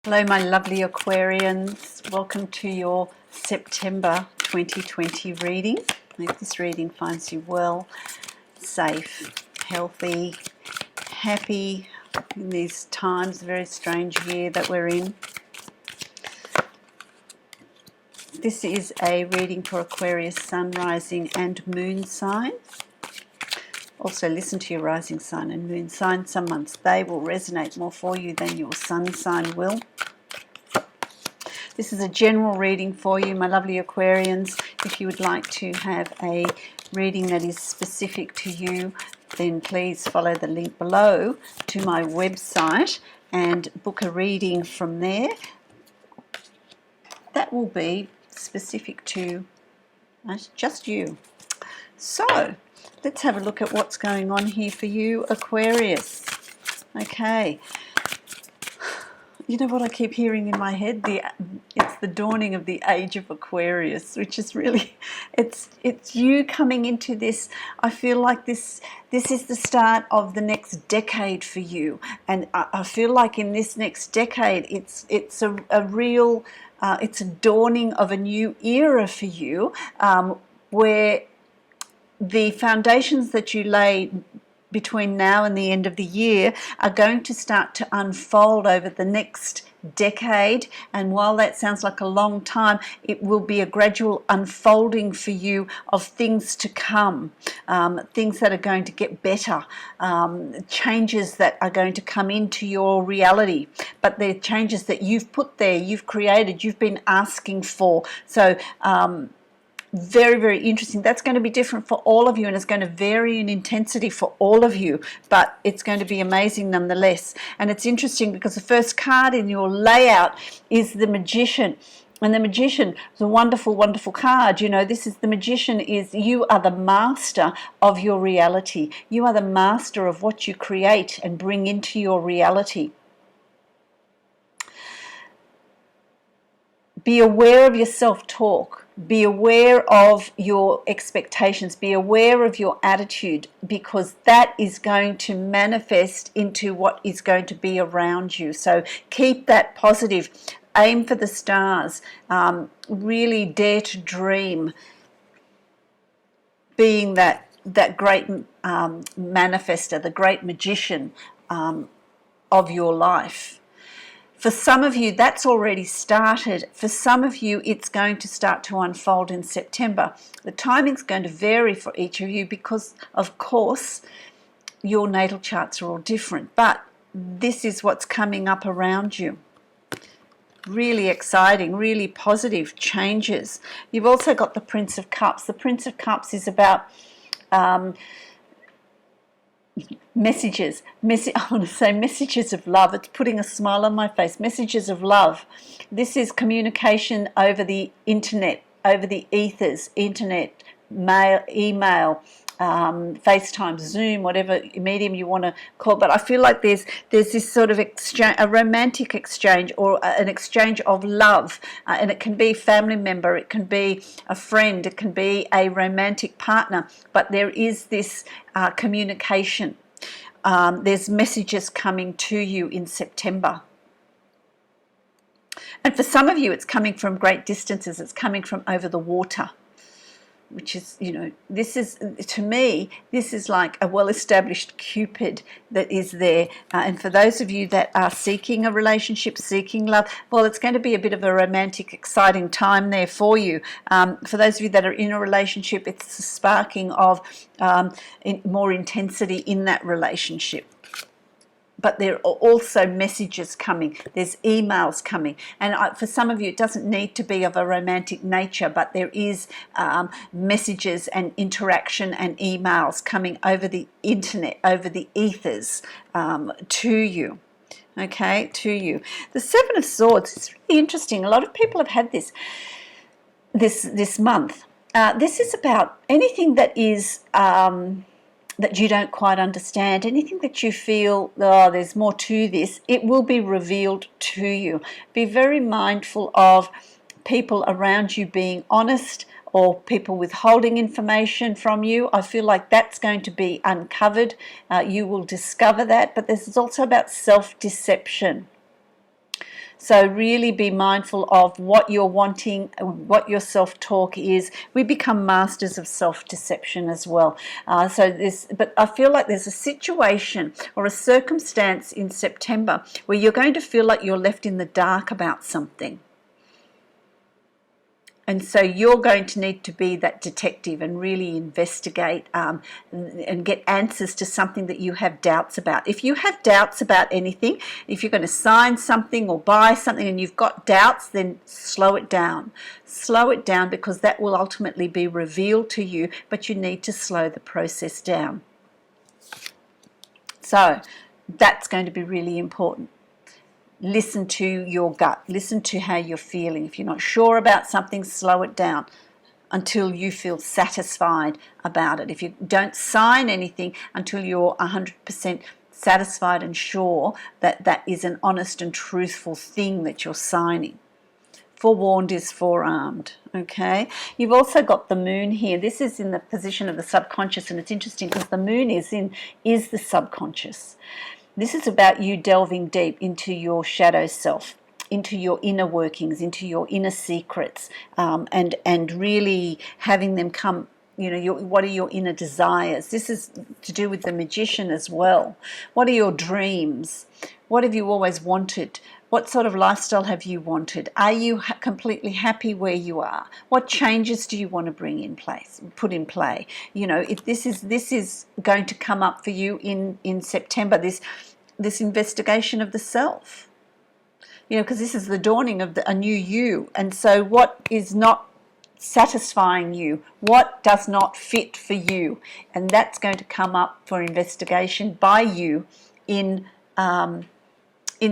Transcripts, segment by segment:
Hello my lovely Aquarians, welcome to your September 2020 reading. I hope this reading finds you well, safe, healthy, happy in these times, a very strange year that we're in. This is a reading for Aquarius sun, rising and moon sign. Also listen to your rising sign and moon sign. Some months they will resonate more for you than your sun sign will. This is a general reading for you, my lovely Aquarians. If you would like to have a reading that is specific to you, then please follow the link below to my website and book a reading from there. That will be specific to just you. So, let's have a look at what's going on here for you, Aquarius. Okay. You know what I keep hearing in my head? It's the dawning of the age of Aquarius, which is really, it's you coming into this. I feel like this is the start of the next decade for you, and I feel like in this next decade, it's a real, it's a dawning of a new era for you, where the foundations that you laid between now and the end of the year are going to start to unfold over the next decade. And while that sounds like a long time, it will be a gradual unfolding for you of things to come, things that are going to get better, changes that are going to come into your reality. But they're changes that you've put there, you've created, you've been asking for. So very, very interesting. That's going to be different for all of you, and it's going to vary in intensity for all of you, but it's going to be amazing nonetheless. And it's interesting because the first card in your layout is the Magician. And the Magician is a wonderful, wonderful card. You know, this is the Magician is you are the master of your reality. You are the master of what you create and bring into your reality. Be aware of your self-talk. Be aware of your expectations. Be aware of your attitude, because that is going to manifest into what is going to be around you. So keep that positive. Aim for the stars. Really dare to dream. Being that great manifester, the great magician of your life. For some of you, that's already started. For some of you, it's going to start to unfold in September. The timing's going to vary for each of you because, of course, your natal charts are all different. But this is what's coming up around you. Really exciting, really positive changes. You've also got the Prince of Cups. The Prince of Cups is about messages. I want to say messages of love. It's putting a smile on my face. Messages of love. This is communication over the internet, over the ethers, internet, mail, email, FaceTime, Zoom, whatever medium you want to call it. But I feel like there's this sort of exchange, a romantic exchange, or an exchange of love, and it can be a family member, it can be a friend, it can be a romantic partner, but there is this communication. There's messages coming to you in September. And for some of you, it's coming from great distances. It's coming from over the water, which is, you know, this is, to me, this is like a well-established Cupid that is there. And for those of you that are seeking a relationship, seeking love, well, it's going to be a bit of a romantic, exciting time there for you. For those of you that are in a relationship, it's the sparking of more intensity in that relationship. But there are also messages coming. There's emails coming. And for some of you, it doesn't need to be of a romantic nature, but there is messages and interaction and emails coming over the internet, over the ethers to you. Okay, to you. The Seven of Swords is really interesting. A lot of people have had this month. This is about anything that is that you don't quite understand, anything that you feel, oh, there's more to this, it will be revealed to you. Be very mindful of people around you being honest, or people withholding information from you. I feel like that's going to be uncovered. You will discover that, but this is also about self-deception. So really be mindful of what you're wanting, what your self-talk is. We become masters of self-deception as well. But I feel like there's a situation or a circumstance in September where you're going to feel like you're left in the dark about something. And so you're going to need to be that detective and really investigate and get answers to something that you have doubts about. If you have doubts about anything, if you're going to sign something or buy something and you've got doubts, then slow it down. Slow it down, because that will ultimately be revealed to you, but you need to slow the process down. So that's going to be really important. Listen to your gut. Listen to how you're feeling. If you're not sure about something, slow it down until you feel satisfied about it. If you don't sign anything until you're 100% satisfied and sure that that is an honest and truthful thing that you're signing. Forewarned is forearmed, okay? You've also got the moon here. This is in the position of the subconscious, and it's interesting because the moon is the subconscious. This is about you delving deep into your shadow self, into your inner workings, into your inner secrets, and really having them come. What are your inner desires? This is to do with the magician as well. What are your dreams? What have you always wanted? What sort of lifestyle have you wanted? Are you completely happy where you are? What changes do you want to put in play? If this is going to come up for you in September, this investigation of the self. Because this is the dawning of a new you. And so what is not satisfying you? What does not fit for you? And that's going to come up for investigation by you in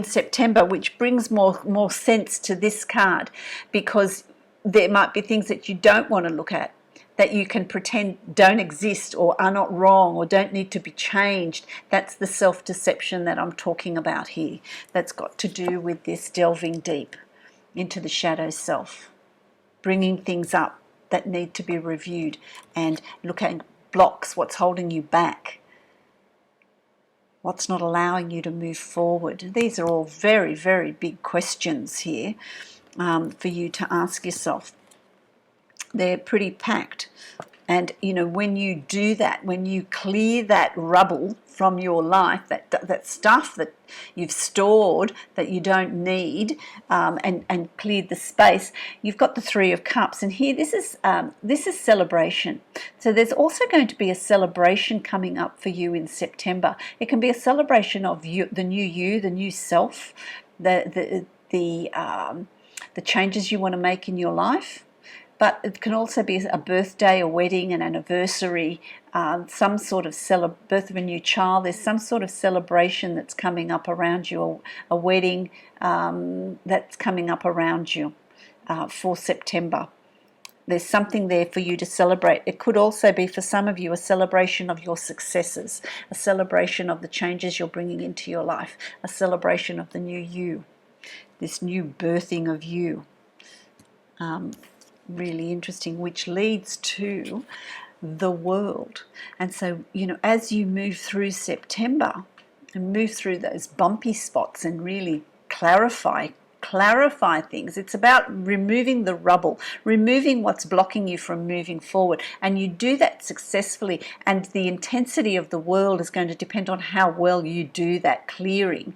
September, which brings more sense to this card, because there might be things that you don't want to look at, that you can pretend don't exist or are not wrong or don't need to be changed. That's the self-deception that I'm talking about here. That's got to do with this delving deep into the shadow self, bringing things up that need to be reviewed and looking at blocks, what's holding you back, what's not allowing you to move forward. These are all very, very big questions here for you to ask yourself. They're pretty packed. And, when you do that, when you clear that rubble from your life, that stuff that you've stored that you don't need, and cleared the space, you've got the Three of Cups. And here, this is celebration. So there's also going to be a celebration coming up for you in September. It can be a celebration of you, the new self, the changes you want to make in your life. But it can also be a birthday, a wedding, an anniversary, some sort of birth of a new child. There's some sort of celebration that's coming up around you, a wedding that's coming up around you for September. There's something there for you to celebrate. It could also be, for some of you, a celebration of your successes, a celebration of the changes you're bringing into your life, a celebration of the new you, this new birthing of you. Really interesting, which leads to the world. And so, as you move through September and move through those bumpy spots and really clarify things, it's about removing the rubble, removing what's blocking you from moving forward. And you do that successfully, and the intensity of the world is going to depend on how well you do that clearing,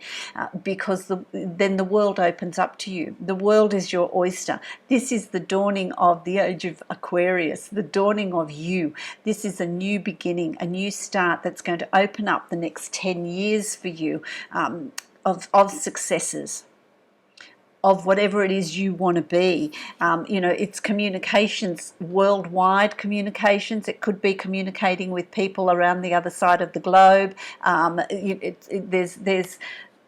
because then the world opens up to you. The world is your oyster. This is the dawning of the age of Aquarius, the dawning of you. This is a new beginning, a new start that's going to open up the next 10 years for you, of successes, of whatever it is you want to be. It's communications, worldwide communications. It could be communicating with people around the other side of the globe.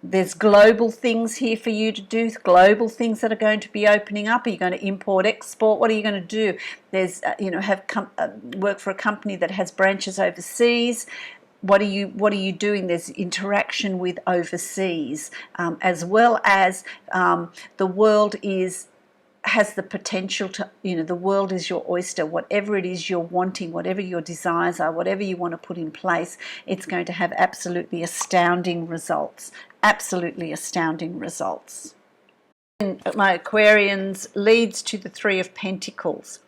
There's global things here for you to do, global things that are going to be opening up. Are you going to import, export? What are you going to do? There's, work for a company that has branches overseas. What are you doing? There's interaction with overseas, as well as the world has the potential to, the world is your oyster. Whatever it is you're wanting, whatever your desires are, whatever you want to put in place, it's going to have absolutely astounding results. Absolutely astounding results. my Aquarians, leads to the Three of Pentacles.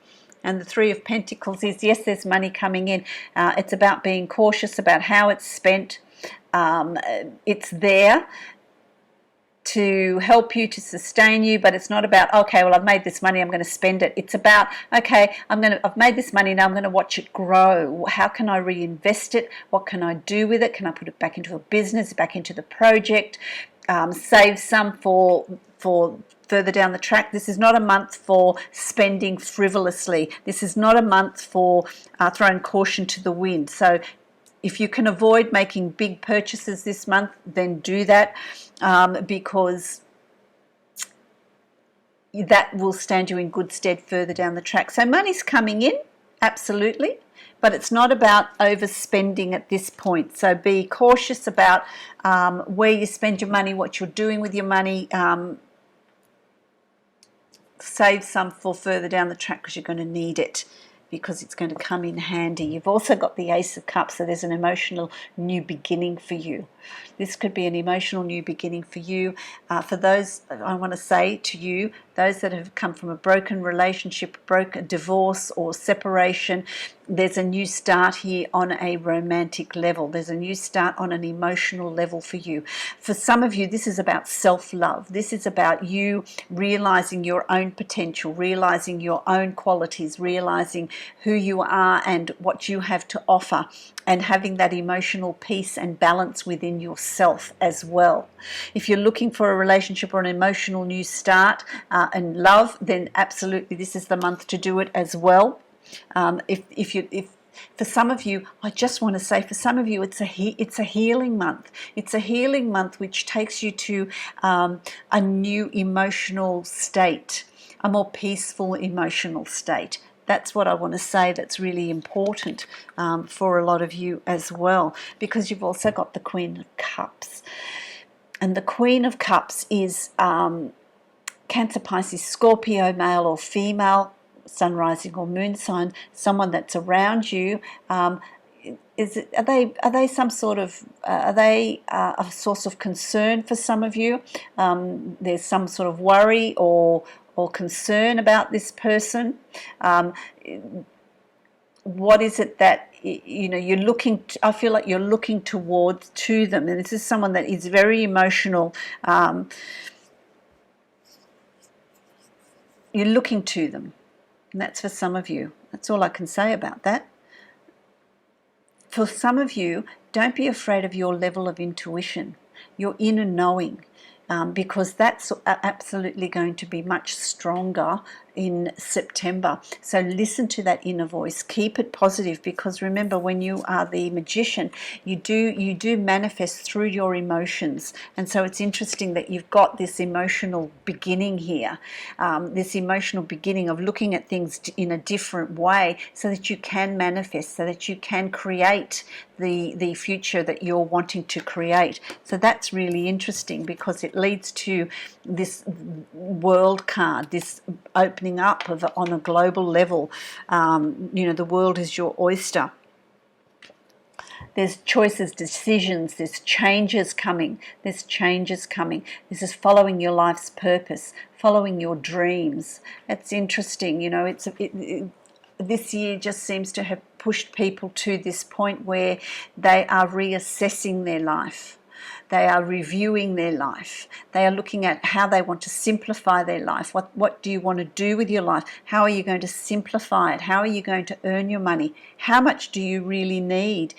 And the Three of Pentacles is, yes, there's money coming in. It's about being cautious about how it's spent. It's there to help you, to sustain you, but it's not about, okay, well, I've made this money, I'm going to spend it. It's about, okay, I've made this money, now I'm going to watch it grow. How can I reinvest it? What can I do with it? Can I put it back into a business, back into the project, save some for further down the track? This is not a month for spending frivolously. This is not a month for throwing caution to the wind. So if you can avoid making big purchases this month, then do that, because that will stand you in good stead further down the track. So money's coming in, absolutely, but it's not about overspending at this point. So be cautious about where you spend your money, what you're doing with your money. Save some for further down the track because you're going to need it, because it's going to come in handy. You've also got the Ace of Cups, so there's an emotional new beginning for you. This could be an emotional new beginning for you. For those, I want to say to you, those that have come from a broken relationship, broken divorce or separation, there's a new start here on a romantic level. There's a new start on an emotional level for you. For some of you, this is about self-love. This is about you realizing your own potential, realizing your own qualities, realizing who you are and what you have to offer, and having that emotional peace and balance within yourself as well. If you're looking for a relationship or an emotional new start and love, then absolutely this is the month to do it as well. If for some of you, I just want to say, for some of you, it's a healing month. It's a healing month which takes you to a new emotional state, a more peaceful emotional state. That's what I want to say. That's really important for a lot of you as well, because you've also got the Queen of Cups. And the Queen of Cups is Cancer, Pisces, Scorpio, male or female, sun, rising or moon sign, someone that's around you. Are they some sort of, are they a source of concern for some of you? There's some sort of worry or concern about this person. What is it that you're looking I feel like you're looking towards to them, and this is someone that is very emotional. You're looking to them, and that's for some of you. That's all I can say about that. For some of you, don't be afraid of your level of intuition, your inner knowing, because that's absolutely going to be much stronger in September. So listen to that inner voice. Keep it positive, because remember, when you are the magician, you do manifest through your emotions. And so it's interesting that you've got this emotional beginning here, this emotional beginning of looking at things in a different way, so that you can manifest, so that you can create the future that you're wanting to create. So that's really interesting, because it leads to this world card, this opening up on a global level. The world is your oyster. There's choices, decisions, there's changes coming. There's changes coming. This is following your life's purpose, following your dreams. It's interesting, this year just seems to have pushed people to this point where they are reassessing their life. They are reviewing their life. They are looking at how they want to simplify their life. What do you want to do with your life? How are you going to simplify it? How are you going to earn your money? How much do you really need?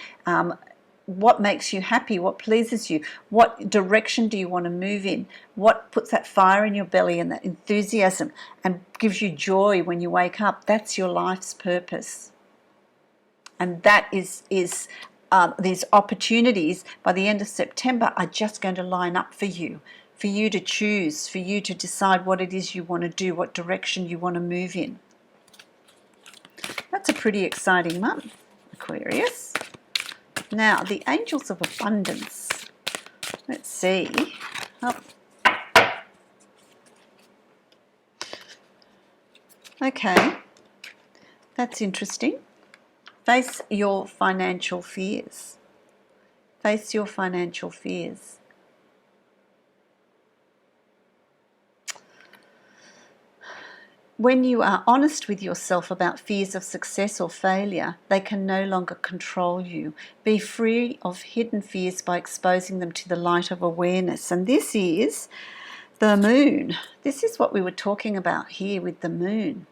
What makes you happy? What pleases you? What direction do you want to move in? What puts that fire in your belly and that enthusiasm and gives you joy when you wake up? That's your life's purpose. And that is these opportunities by the end of September are just going to line up for you to choose, for you to decide what it is you want to do, what direction you want to move in. That's a pretty exciting month, Aquarius. Now, the Angels of Abundance. Let's see. Oh. Okay, that's interesting. Face your financial fears. Face your financial fears. when you are honest with yourself about fears of success or failure, they can no longer control you. Be free of hidden fears by exposing them to the light of awareness. And this is the moon. This is what we were talking about here with the moon.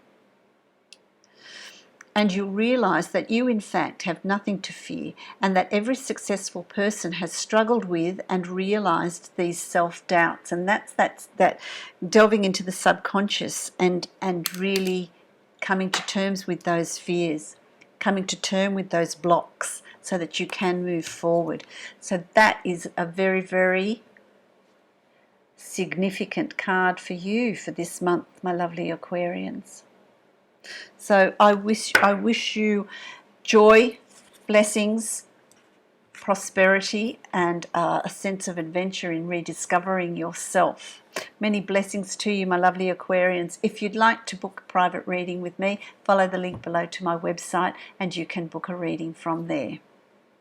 And you'll realise that you in fact have nothing to fear, and that every successful person has struggled with and realised these self-doubts. And that's that delving into the subconscious and really coming to terms with those fears, coming to terms with those blocks so that you can move forward. So that is a very, very significant card for you for this month, my lovely Aquarians. So I wish you joy, blessings, prosperity, and a sense of adventure in rediscovering yourself. Many blessings to you, my lovely Aquarians. If you'd like to book a private reading with me, follow the link below to my website and you can book a reading from there.